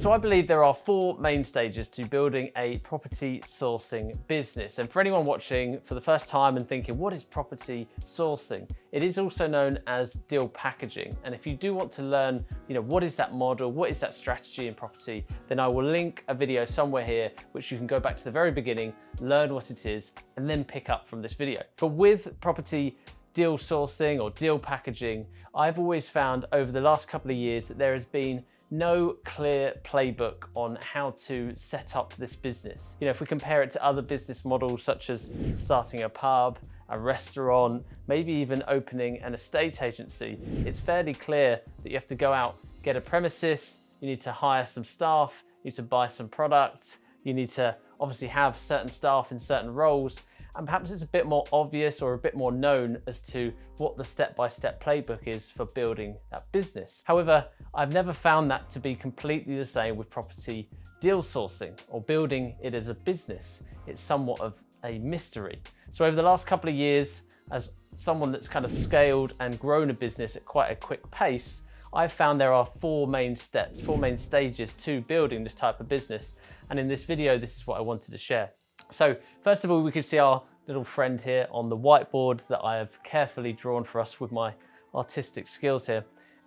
So I believe there are 4 main stages to building a property sourcing business. And for anyone watching for the first time and thinking, what is property sourcing? It is also known as deal packaging. And if you do want to learn, what is that model? What is that strategy in property? Then I will link a video somewhere here, which you can go back to the very beginning, learn what it is, and then pick up from this video. But with property deal sourcing or deal packaging, I've always found over the last couple of years that there has been no clear playbook on how to set up this business. If we compare it to other business models such as starting a pub, a restaurant, maybe even opening an estate agency, it's fairly clear that you have to go out, get a premises, you need to hire some staff, you need to buy some products, you need to obviously have certain staff in certain roles, and perhaps it's a bit more obvious or a bit more known as to what the step-by-step playbook is for building that business. However, I've never found that to be completely the same with property deal sourcing or building it as a business. It's somewhat of a mystery. So over the last couple of years, as someone that's kind of scaled and grown a business at quite a quick pace, I've found there are 4 main steps, 4 main stages to building this type of business. And in this video, this is what I wanted to share. So first of all, we can see our little friend here on the whiteboard that I have carefully drawn for us with my artistic skills here.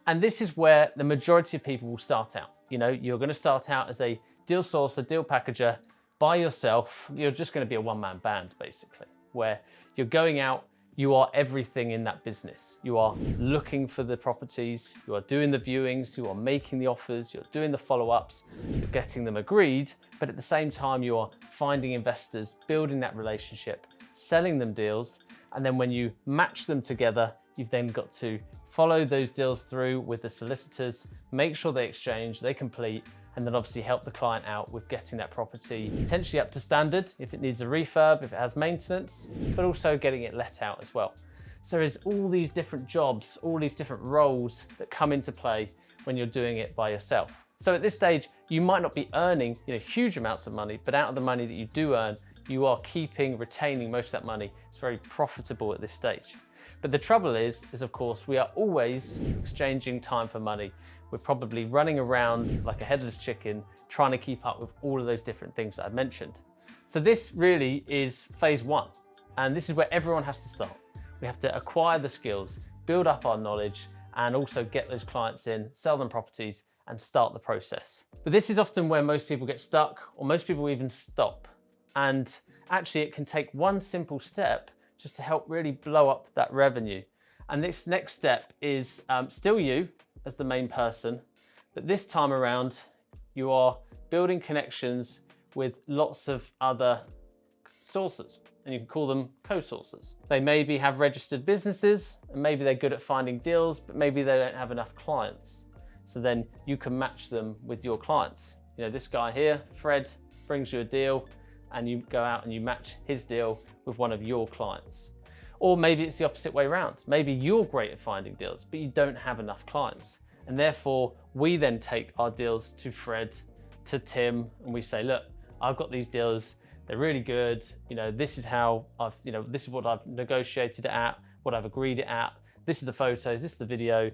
And this is where the majority of people will start out. You're going to start out as a deal sourcer, deal packager by yourself. You're just going to be a one-man band, basically, where you're going out, you are everything in that business. You are looking for the properties, you are doing the viewings, you are making the offers, you're doing the follow-ups, you're getting them agreed, but at the same time you are finding investors, building that relationship, selling them deals, and then when you match them together, you've then got to follow those deals through with the solicitors, make sure they exchange, they complete, and then obviously help the client out with getting that property potentially up to standard if it needs a refurb, if it has maintenance, but also getting it let out as well. So there's all these different jobs, all these different roles that come into play when you're doing it by yourself. So at this stage, you might not be earning huge amounts of money, but out of the money that you do earn, you are retaining most of that money. It's very profitable at this stage. But the trouble is of course, we are always exchanging time for money. We're probably running around like a headless chicken, trying to keep up with all of those different things that I've mentioned. So this really is phase 1. And this is where everyone has to start. We have to acquire the skills, build up our knowledge, and also get those clients in, sell them properties, and start the process. But this is often where most people get stuck, or most people even stop. And actually it can take one simple step just to help really blow up that revenue. And this next step is still you as the main person, but this time around you are building connections with lots of other sources, and you can call them co-sources. They maybe have registered businesses, and maybe they're good at finding deals, but maybe they don't have enough clients. So then you can match them with your clients. This guy here, Fred, brings you a deal, and you go out and you match his deal with one of your clients. Or maybe it's the opposite way around. Maybe you're great at finding deals, but you don't have enough clients. And therefore, we then take our deals to Fred, to Tim, and we say, look, I've got these deals, they're really good. This is how this is what I've negotiated it at, what I've agreed it at. This is the photos, this is the video.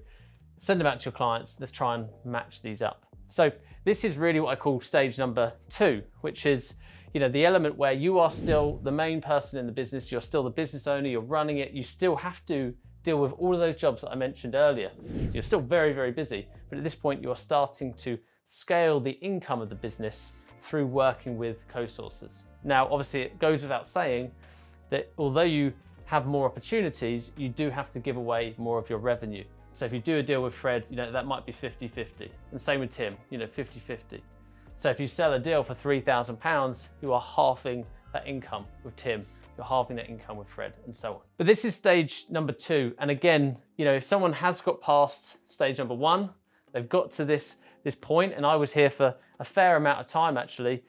Send them out to your clients. Let's try and match these up. So this is really what I call stage number 2, which is the element where you are still the main person in the business, you're still the business owner, you're running it, you still have to deal with all of those jobs that I mentioned earlier. So you're still very, very busy, but at this point you are starting to scale the income of the business through working with co-sources. Now, obviously it goes without saying that although you have more opportunities, you do have to give away more of your revenue. So if you do a deal with Fred, that might be 50-50, and same with Tim, 50-50. So if you sell a deal for £3,000, you are halving that income with Tim, you're halving that income with Fred, and so on. But this is stage number 2. And again, if someone has got past stage number 1, they've got to this point, and I was here for a fair amount of time actually,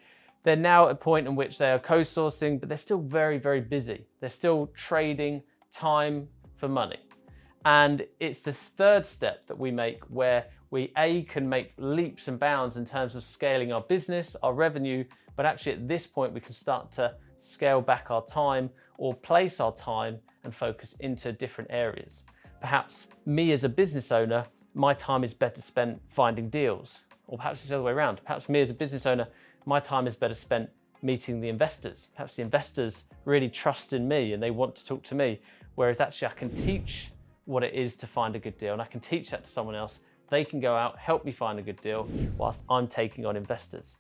they're now at a point in which they are co-sourcing, but they're still very, very busy. They're still trading time for money. And it's the 3rd step that we make where we can make leaps and bounds in terms of scaling our business, our revenue, but actually at this point we can start to scale back our time or place our time and focus into different areas. Perhaps me as a business owner, my time is better spent finding deals Or perhaps it's the other way around. Perhaps me as a business owner, my time is better spent meeting the investors. Perhaps the investors really trust in me and they want to talk to me. Whereas actually I can teach what it is to find a good deal, and I can teach that to someone else. They can go out, help me find a good deal whilst I'm taking on investors.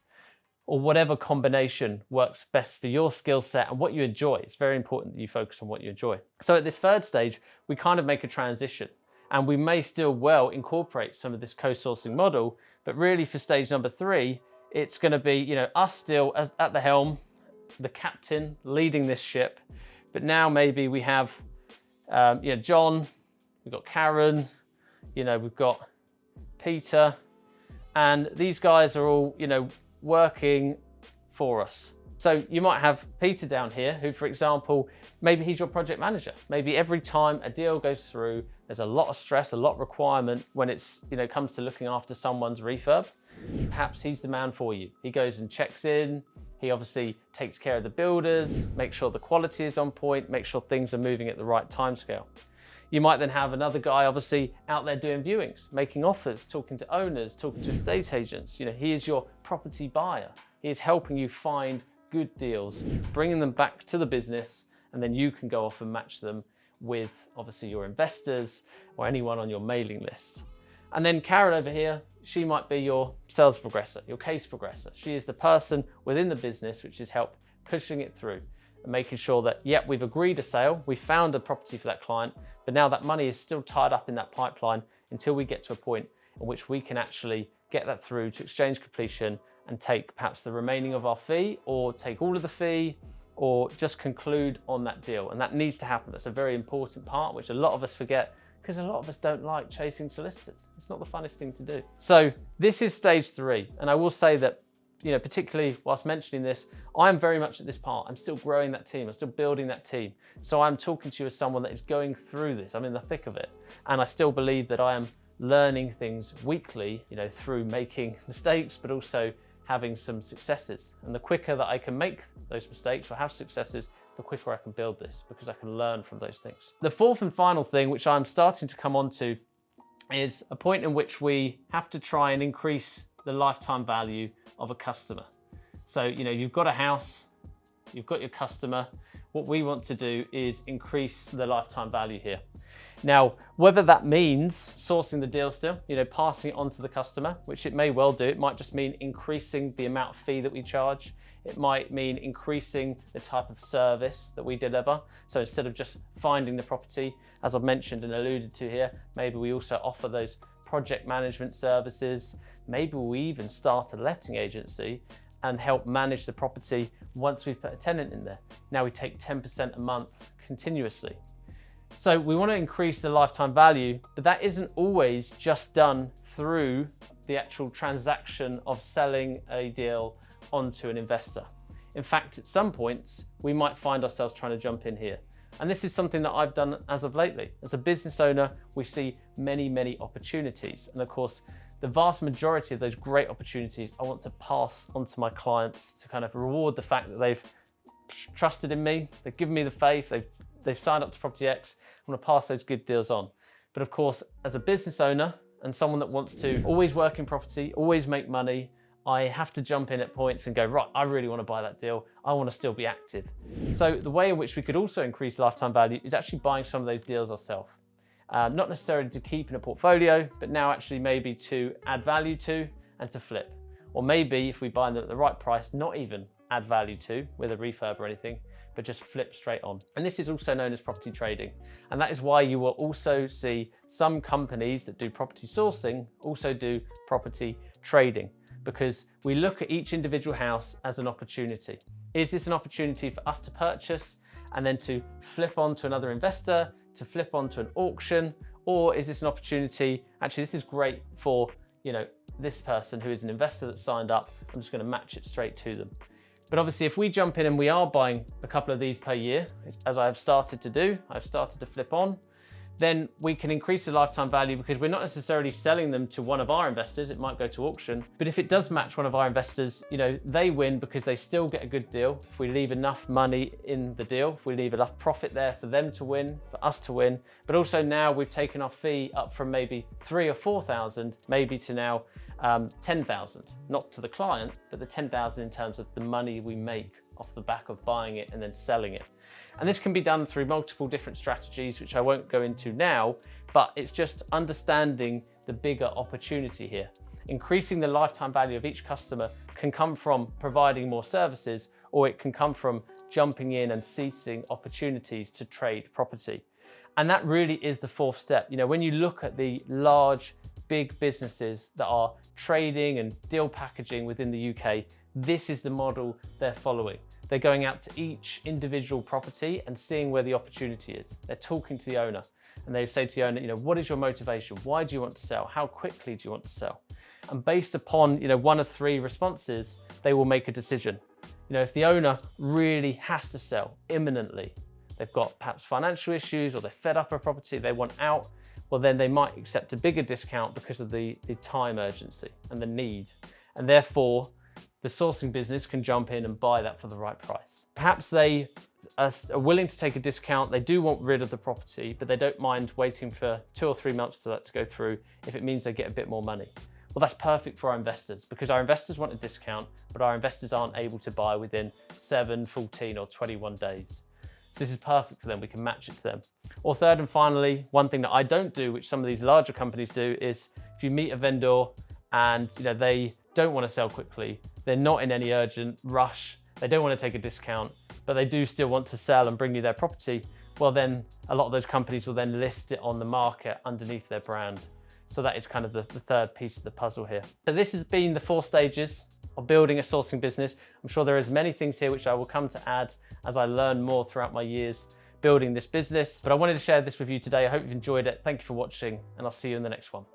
Or whatever combination works best for your skill set and what you enjoy. It's very important that you focus on what you enjoy. So at this third stage, we kind of make a transition, and we may still well incorporate some of this co-sourcing model, but really for stage number 3, it's going to be, us still at the helm, the captain leading this ship. But now maybe we have, John, we've got Karen, we've got Peter, and these guys are all, working for us. So you might have Peter down here who, for example, maybe he's your project manager. Maybe every time a deal goes through, there's a lot of stress, a lot of requirement when it's, comes to looking after someone's refurb. Perhaps he's the man for you. He goes and checks in. He obviously takes care of the builders, makes sure the quality is on point, makes sure things are moving at the right timescale. You might then have another guy obviously out there doing viewings, making offers, talking to owners, talking to estate agents. He is your property buyer. He is helping you find good deals, bringing them back to the business, and then you can go off and match them with obviously your investors or anyone on your mailing list. And then Karen over here, she might be your sales progressor, your case progressor. She is the person within the business which is help pushing it through and making sure that, yep, we've agreed a sale, we found a property for that client, but now that money is still tied up in that pipeline until we get to a point in which we can actually get that through to exchange completion and take perhaps the remaining of our fee, or take all of the fee, or just conclude on that deal. And that needs to happen. That's a very important part, which a lot of us forget, because a lot of us don't like chasing solicitors. It's not the funnest thing to do. So this is stage 3. And I will say that, particularly whilst mentioning this, I'm very much at this part. I'm still growing that team. I'm still building that team. So I'm talking to you as someone that is going through this. I'm in the thick of it. And I still believe that I am learning things weekly, through making mistakes, but also having some successes. And the quicker that I can make those mistakes or have successes, the quicker I can build this, because I can learn from those things. The fourth and final thing, which I'm starting to come on to, is a point in which we have to try and increase the lifetime value of a customer. So, you've got a house, you've got your customer. What we want to do is increase the lifetime value here. Now, whether that means sourcing the deal still, passing it on to the customer, which it may well do. It might just mean increasing the amount of fee that we charge. It might mean increasing the type of service that we deliver. So instead of just finding the property, as I've mentioned and alluded to here, maybe we also offer those project management services. Maybe we even start a letting agency and help manage the property once we've put a tenant in there. Now we take 10% a month continuously. So we want to increase the lifetime value, but that isn't always just done through the actual transaction of selling a deal onto an investor. In fact, at some points, we might find ourselves trying to jump in here. And this is something that I've done as of lately. As a business owner, we see many, many opportunities. And of course, the vast majority of those great opportunities I want to pass on to my clients to kind of reward the fact that they've trusted in me, they've given me the faith, they've signed up to Property X. I want to pass those good deals on. But of course, as a business owner and someone that wants to always work in property, always make money, I have to jump in at points and go, right, I really want to buy that deal. I want to still be active. So the way in which we could also increase lifetime value is actually buying some of those deals ourselves. Not necessarily to keep in a portfolio, but now actually maybe to add value to and to flip. Or maybe if we buy them at the right price, not even add value to with a refurb or anything, but just flip straight on. And this is also known as property trading. And that is why you will also see some companies that do property sourcing also do property trading, because we look at each individual house as an opportunity. Is this an opportunity for us to purchase and then to flip on to another investor, to flip on to an auction? Or is this an opportunity, actually this is great for, this person who is an investor that signed up, I'm just gonna match it straight to them. But obviously if we jump in and we are buying a couple of these per year, as I have started to do, I've started to flip on, then we can increase the lifetime value because we're not necessarily selling them to one of our investors. It might go to auction, but if it does match one of our investors, they win because they still get a good deal. If we leave enough money in the deal, if we leave enough profit there for them to win, for us to win, but also now we've taken our fee up from maybe 3,000 or 4,000, maybe to now 10,000, not to the client, but the 10,000 in terms of the money we make off the back of buying it and then selling it. And this can be done through multiple different strategies, which I won't go into now, but it's just understanding the bigger opportunity here. Increasing the lifetime value of each customer can come from providing more services, or it can come from jumping in and seizing opportunities to trade property. And that really is the fourth step. You know, when you look at the large, big businesses that are trading and deal packaging within the UK, this is the model they're following. They're going out to each individual property and seeing where the opportunity is. They're talking to the owner and they say to the owner, you know, what is your motivation? Why do you want to sell? How quickly do you want to sell? And based upon, you know, one of three responses, they will make a decision. You know, if the owner really has to sell imminently, they've got perhaps financial issues or they're fed up of a property, they want out, well, then they might accept a bigger discount because of the time urgency and the need. And therefore, the sourcing business can jump in and buy that for the right price. Perhaps they are willing to take a discount, they do want rid of the property, but they don't mind waiting for 2 or 3 months for that to go through if it means they get a bit more money. Well, that's perfect for our investors because our investors want a discount, but our investors aren't able to buy within 7, 14 or 21 days. So this is perfect for them, we can match it to them. Or third and finally, one thing that I don't do, which some of these larger companies do, is if you meet a vendor and you know they don't want to sell quickly, they're not in any urgent rush, they don't want to take a discount, but they do still want to sell and bring you their property, well then a lot of those companies will then list it on the market underneath their brand. So that is kind of the third piece of the puzzle here. So this has been the 4 stages of building a sourcing business. I'm sure there is many things here which I will come to add as I learn more throughout my years building this business. But I wanted to share this with you today. I hope you've enjoyed it. Thank you for watching and I'll see you in the next one.